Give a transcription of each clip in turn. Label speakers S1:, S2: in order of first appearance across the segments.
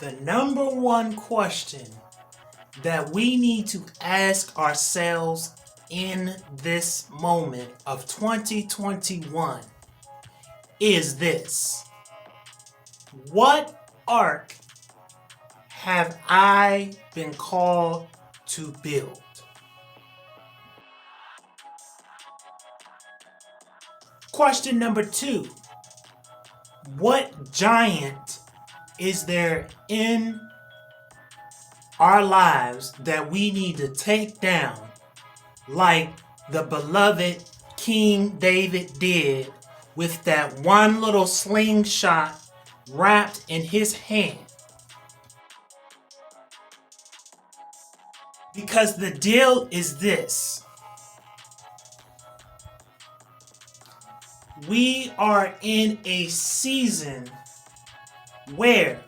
S1: The number one question that we need to ask ourselves in this moment of 2021 is this: what ark have I been called to build? Question number two: what giant is there in our lives that we need to take down, like the beloved King David did with that one little slingshot wrapped in his hand? Because the deal is this: we are in a season where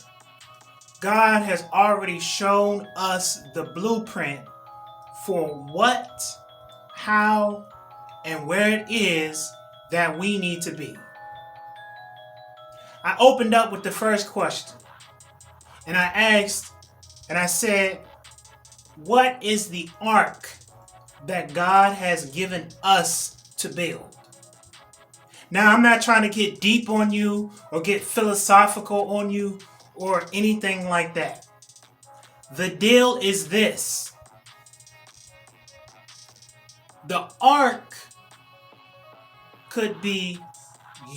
S1: God has already shown us the blueprint for what, how, and where it is that we need to be. I opened up with the first question, and I asked, and I said, what is the ark that God has given us to build? Now, I'm not trying to get deep on you or get philosophical on you or anything like that. The deal is this: the ark could be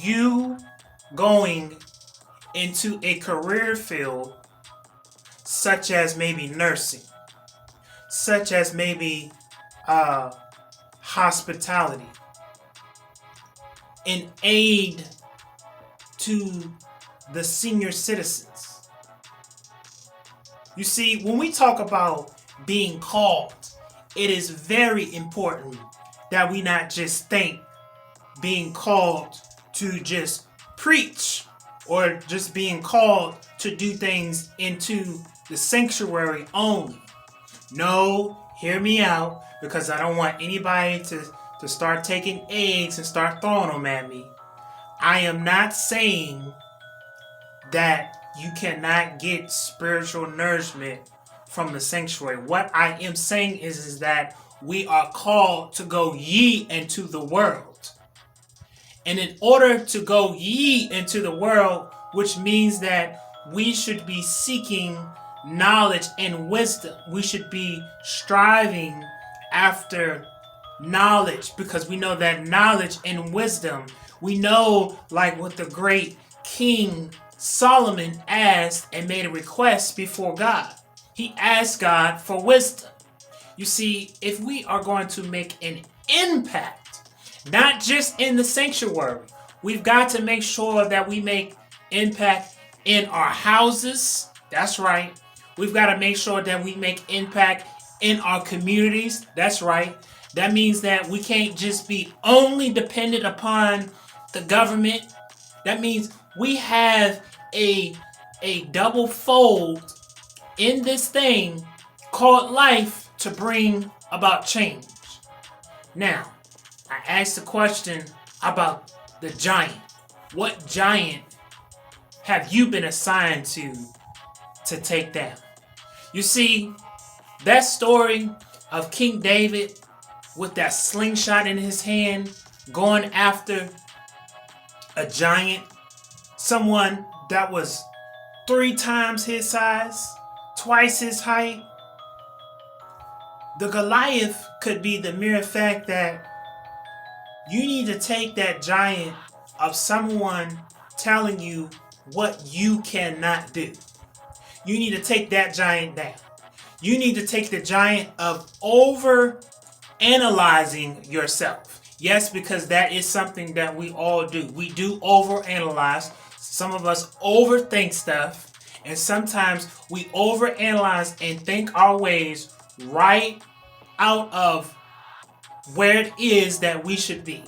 S1: you going into a career field such as maybe nursing, such as maybe hospitality, an aid to the senior citizens. You see, when we talk about being called, it is very important that we not just think being called to just preach or just being called to do things into the sanctuary only. No, hear me out, because I don't want anybody to start taking eggs and start throwing them at me. I am not saying that you cannot get spiritual nourishment from the sanctuary. What I am saying is that we are called to go ye into the world. And in order to go ye into the world, which means that we should be seeking knowledge and wisdom. We should be striving after knowledge, because we know that knowledge and wisdom, we know, like what the great King Solomon asked and made a request before God. He asked God for wisdom. You see, if we are going to make an impact, not just in the sanctuary, we've got to make sure that we make impact in our houses. That's right. We've got to make sure that we make impact in our communities. That's right. That means that we can't just be only dependent upon the government. That means we have a double fold in this thing called life to bring about change. Now, I asked the question about the giant. What giant have you been assigned to take down? You see, that story of King David with that slingshot in his hand going after a giant, someone that was 3 times his size, twice his height. The Goliath could be the mere fact that you need to take that giant of someone telling you what you cannot do. You need to take that giant down. You need to take the giant of over analyzing yourself. Yes, because that is something that we all do. We do overanalyze. Some of us overthink stuff, and sometimes we overanalyze and think our ways right out of where it is that we should be.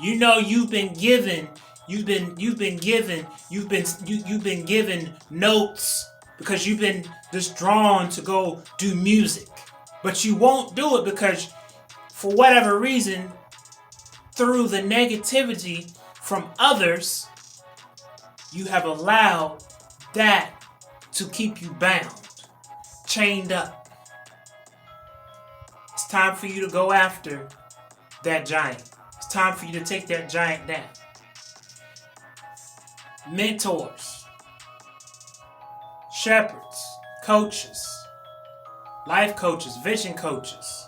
S1: You know, you've been given notes because you've been just drawn to go do music, but you won't do it because for whatever reason, through the negativity from others, you have allowed that to keep you bound, chained up. It's time for you to go after that giant. It's time for you to take that giant down. Mentors, shepherds, coaches, life coaches, vision coaches,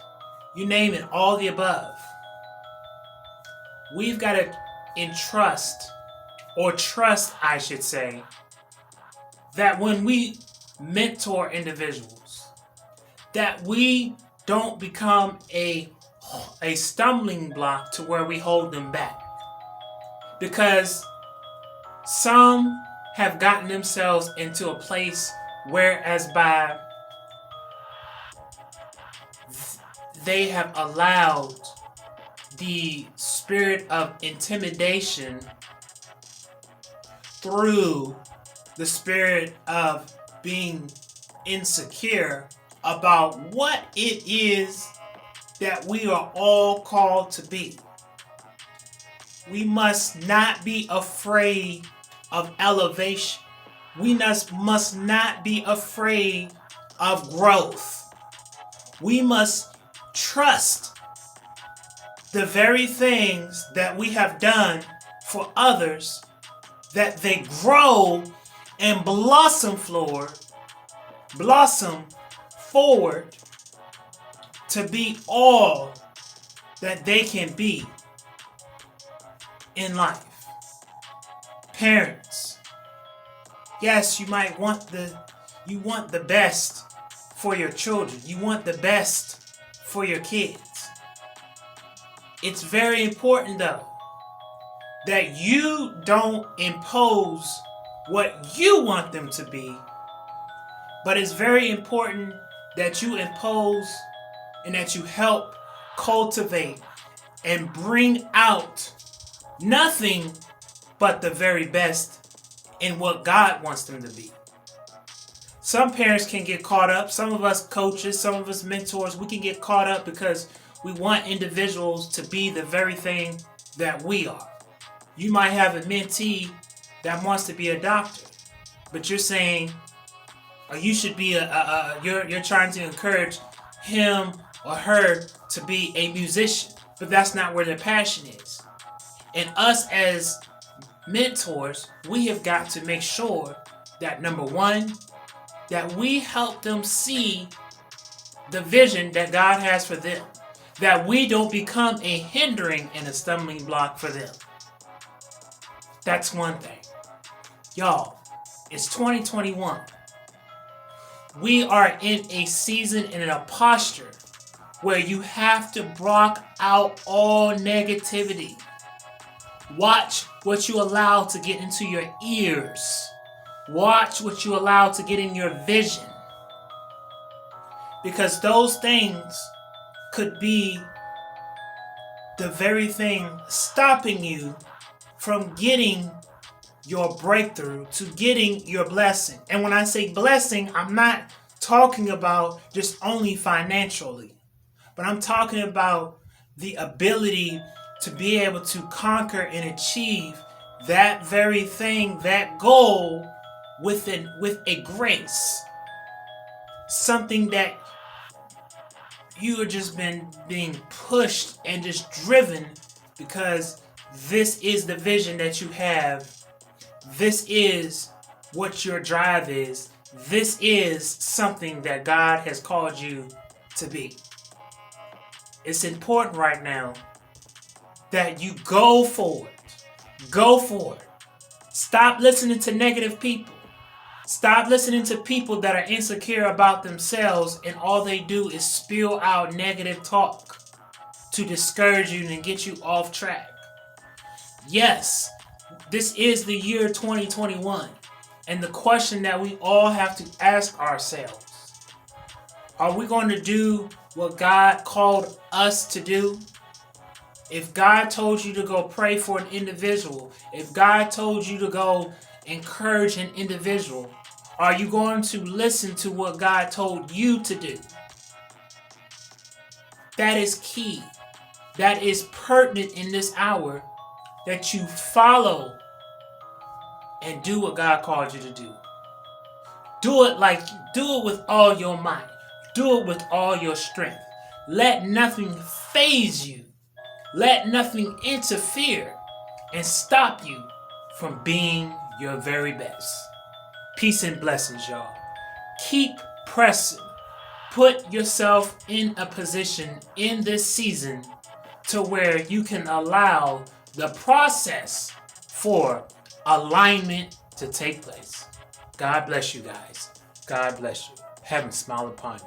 S1: you name it, all the above. We've got to trust, I should say, that when we mentor individuals, that we don't become a stumbling block to where we hold them back. Because some have gotten themselves into a place whereas by they have allowed the spirit of intimidation through the spirit of being insecure about what it is that we are all called to be. We must not be afraid of elevation. We must not be afraid of growth. We must trust the very things that we have done for others, that they grow and blossom forward to be all that they can be in life. Parents, yes, you might want the best for your children. You want the best for your kids. It's very important though that you don't impose what you want them to be, but it's very important that you impose and that you help cultivate and bring out nothing but the very best in what God wants them to be. Some parents can get caught up. Some of us coaches, some of us mentors, we can get caught up because we want individuals to be the very thing that we are. You might have a mentee that wants to be a doctor, but you're saying, or you should be you're trying to encourage him or her to be a musician, but that's not where their passion is. And us as mentors, we have got to make sure that, number one, that we help them see the vision that God has for them, that we don't become a hindering and a stumbling block for them. That's one thing. Y'all, it's 2021. We are in a season and in a posture where you have to block out all negativity. Watch what you allow to get into your ears. Watch what you allow to get in your vision. Because those things could be the very thing stopping you from getting your breakthrough, to getting your blessing. And when I say blessing, I'm not talking about just only financially, but I'm talking about the ability to be able to conquer and achieve that very thing, that goal with a grace. Something that you have just been being pushed and just driven because this is the vision that you have. This is what your drive is. This is something that God has called you to be. It's important right now that you go for it. Go for it. Stop listening to negative people. Stop listening to people that are insecure about themselves and all they do is spew out negative talk to discourage you and get you off track. Yes, this is the year 2021, and the question that we all have to ask ourselves, are we going to do what God called us to do? If God told you to go pray for an individual, if God told you to go encourage an individual, are you going to listen to what God told you to do? That is key. That is pertinent in this hour that you follow and do what God called you to do. Do it with all your might. Do it with all your strength. Let nothing faze you. Let nothing interfere and stop you from being your very best. Peace and blessings, y'all. Keep pressing. Put yourself in a position in this season to where you can allow the process for alignment to take place. God bless you guys. God bless you. Heaven smile upon you.